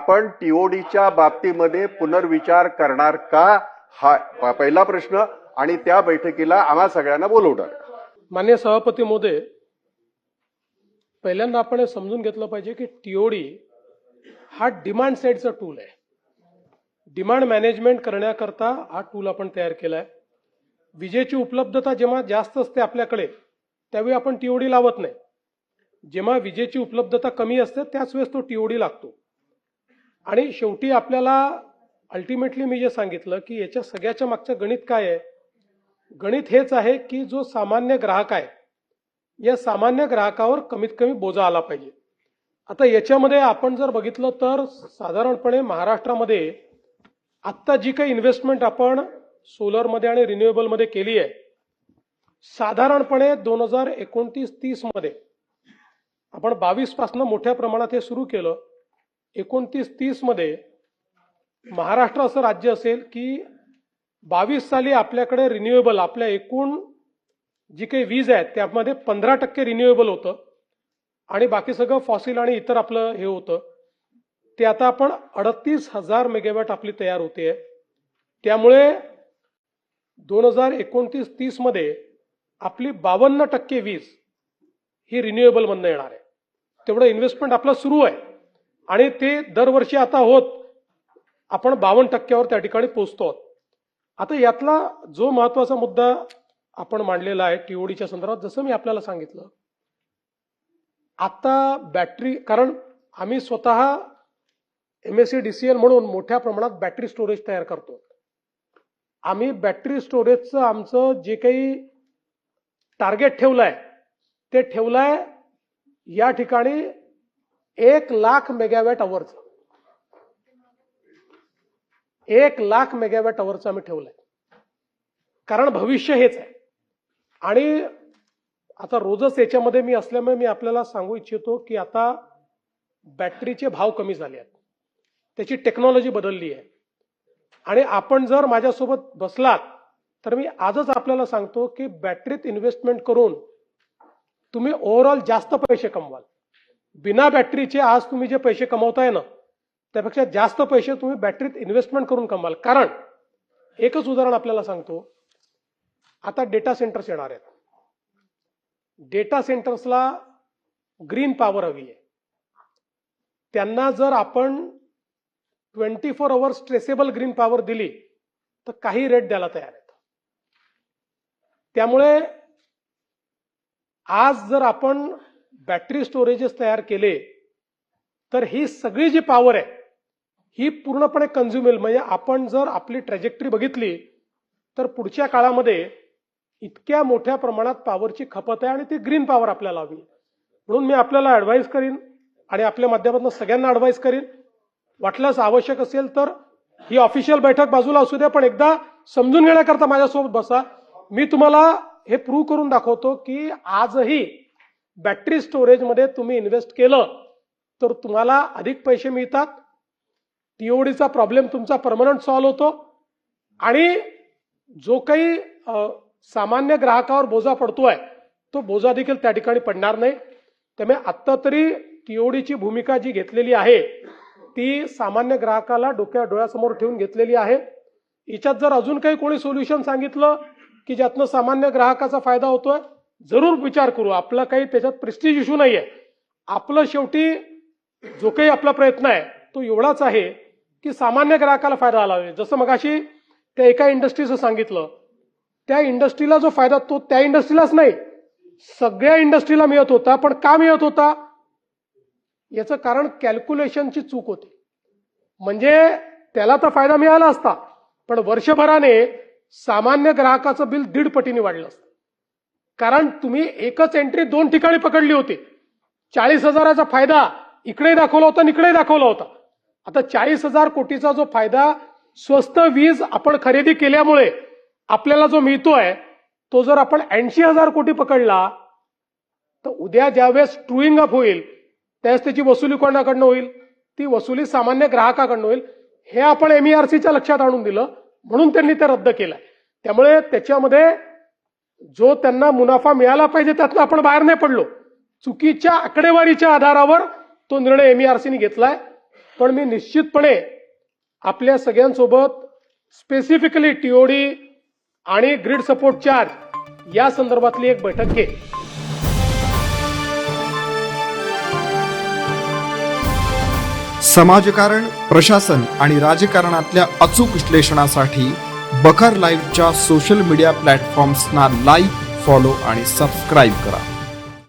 आपण टीओडीच्या बाबतीमध्ये पुनर्विचार करणार का, हा पहिला प्रश्न. आणि त्या बैठकीला आम्हा सगळ्यांना बोलवणार. माननीय सभापती महोदय, पहिल्यांदा आपण हे समजून घेतलं पाहिजे की टीओडी हा डिमांड साइडचा टूल आहे. डिमांड मॅनेजमेंट करण्याकरता हा टूल आपण तयार केलाय. विजेची उपलब्धता जेव्हा जास्त असते आपल्याकडे त्यावेळी आपण टीओडी लावत नाही. जेव्हा विजेची उपलब्धता कमी असते त्याच वेळेस तो टीओडी लागतो. आणि शेवटी आपल्याला अल्टिमेटली मी जे सांगितलं की याच्या सगळ्याच्या मागचं गणित काय आहे, गणित हेच आहे की जो सामान्य ग्राहक आहे या सामान्य ग्राहकावर कमीत कमी बोजा आला पाहिजे. आता याच्यामध्ये आपण जर बघितलं तर साधारणपणे महाराष्ट्रामध्ये आत्ता जी काही इन्व्हेस्टमेंट आपण सोलरमध्ये आणि रिन्युएबलमध्ये केली आहे, साधारणपणे 2029-30 मध्ये आपण 22 पासून मोठ्या प्रमाणात हे सुरू केलं. 29-30 मध्ये महाराष्ट्र असं राज्य असेल की 22 साली आपल्याकडे रिन्युएबल आपल्या एकूण जी काही वीज आहे त्यामध्ये 15% रिन्युएबल होतं आणि बाकी सगळं फॉसिल आणि इतर आपलं हे होतं. ते आता आपण 38,000 मेगावॅट आपली तयार होते. त्यामुळे 2029-30 मध्ये आपली 52% वीज ही रिन्युएबल मधनं येणार आहे. तेवढं इन्व्हेस्टमेंट आपलं सुरू आहे आणि ते दरवर्षी आता होत आपण 52% त्या ठिकाणी पोहोचतो आहोत. आता यातला जो महत्वाचा मुद्दा आपण मांडलेला आहे टीओडीच्या संदर्भात, जसं मी आपल्याला सांगितलं, आता बॅटरी, कारण आम्ही स्वतः MSEDCL म्हणून मोठ्या प्रमाणात बॅटरी स्टोरेज तयार करतो. आम्ही बॅटरी स्टोरेजचं आमचं जे काही टार्गेट ठेवलंय ते ठेवलंय या ठिकाणी 1,00,000 मेगावॅट अवरचं. 1,00,000 मेगावॅट अवरचं आम्ही ठेवलंय, कारण भविष्य हेच आहे. आणि आता रोजच याच्यामध्ये मी असल्यामुळे मी आपल्याला सांगू इच्छितो की आता बॅटरीचे भाव कमी झाले आहेत, त्याची टेक्नॉलॉजी बदलली आहे. आणि आपण जर माझ्यासोबत बसलात तर मी आजच आपल्याला सांगतो की बॅटरीत इन्व्हेस्टमेंट करून तुम्ही ओव्हरऑल जास्त पैसे कमवाल. बिना बॅटरीचे आज तुम्ही जे पैसे कमवताय ना त्यापेक्षा जास्त पैसे तुम्ही बॅटरीत इन्व्हेस्टमेंट करून कमवाल. कारण एकच उदाहरण आपल्याला सांगतो, आता डेटा सेंटर्स येणार आहेत. डेटा सेंटर्सला ग्रीन पॉवर हवी आहे. त्यांना जर आपण 24 आवर्स ट्रेसेबल ग्रीन पॉवर दिली तर काही रेट द्यायला तयार आहेत. त्यामुळे आज जर आपण बॅटरी स्टोरेजेस तयार केले तर ही सगळी जी पॉवर आहे ही पूर्णपणे कन्झ्युमेबल, म्हणजे आपण जर आपली ट्रॅजेक्टरी बघितली तर पुढच्या काळामध्ये इतक्या मोठ्या प्रमाणात पॉवरची खपत आहे आणि ती ग्रीन पॉवर आपल्याला हवी. म्हणून मी आपल्याला ऍडवाइस करीन आणि आपल्या माध्यमातून सगळ्यांना ऍडवाइस करीन, वाटल्यास आवश्यक असेल तर ही ऑफिशियल बैठक बाजूला असू द्या, पण एकदा समजून घेण्याकरता माझ्यासोबत बसा. मी तुम्हाला हे प्रूव्ह करून दाखवतो की आजही बॅटरी स्टोरेजमध्ये तुम्ही इन्व्हेस्ट केलं तर तुम्हाला अधिक पैसे मिळतात. टीओडीचा प्रॉब्लेम तुमचा परमनंट सॉल्व्ह होतो आणि जो काही सामान्य ग्राहकावर बोजा पडतोय तो बोजा देखील त्या ठिकाणी पडणार नाही. त्यामुळे आत्ता तरी टीओडीची भूमिका जी घेतलेली आहे ती सामान्य ग्राहकाला डोळ्यासमोर ठेवून घेतलेली आहे. याच्यात जर अजून काही कोणी सोल्युशन सांगितलं की ज्यातनं सामान्य ग्राहकाचा फायदा होतोय, जरूर विचार करू. आपला काही त्याच्यात प्रेस्टिज इश्यू नाहीये. आपलं शेवटी जो काही आपला प्रयत्न आहे तो एवढाच आहे की सामान्य ग्राहकाला फायदा आला पाहिजे. जसं मगाशी त्या एका इंडस्ट्रीचं सांगितलं, त्या इंडस्ट्रीला जो फायदा तो त्या इंडस्ट्रीलाच नाही सगळ्या इंडस्ट्रीला मिळत होता. पण का मिळत होता याचं कारण कॅल्क्युलेशनची चूक होती. म्हणजे त्याला तर फायदा मिळाला असता पण वर्षभराने सामान्य ग्राहकाचं बिल 1.5 पटीने वाढलं असतं. कारण तुम्ही एकच एंट्री 2 ठिकाणी पकडली होती. 40,000चा फायदा इकडे दाखवला होता आणि इकडे दाखवला होता. आता 40,000 कोटीचा जो फायदा स्वस्त वीज आपण खरेदी केल्यामुळे आपल्याला जो मिळतोय तो जर आपण 80,000 कोटी पकडला तर उद्या ज्यावेळेस ट्रूइंग अप होईल त्यावेळेस त्याची वसुली कोणाकडनं होईल, ती वसुली सामान्य ग्राहकाकडनं होईल. हे आपण MERCच्या लक्षात आणून दिलं म्हणून त्यांनी ते रद्द केलंय. त्यामुळे त्याच्यामध्ये जो त्यांना मुनाफा मिळाला पाहिजे त्यातनं आपण बाहेर नाही पडलो. चुकीच्या आकडेवारीच्या आधारावर तो निर्णय MERCने घेतलाय. पण मी निश्चितपणे आपल्या सगळ्यांसोबत स्पेसिफिकली टीओडी आणि ग्रीड सपोर्ट चार्ज या संदर्भातली एक बैठक घेईन. समाजकारण, प्रशासन आणि राजकारणातल्या अचूक विश्लेषणासाठी बखर लाईव्हच्या सोशल मीडिया प्लॅटफॉर्म्सना लाईक, फॉलो आणि सबस्क्राईब करा.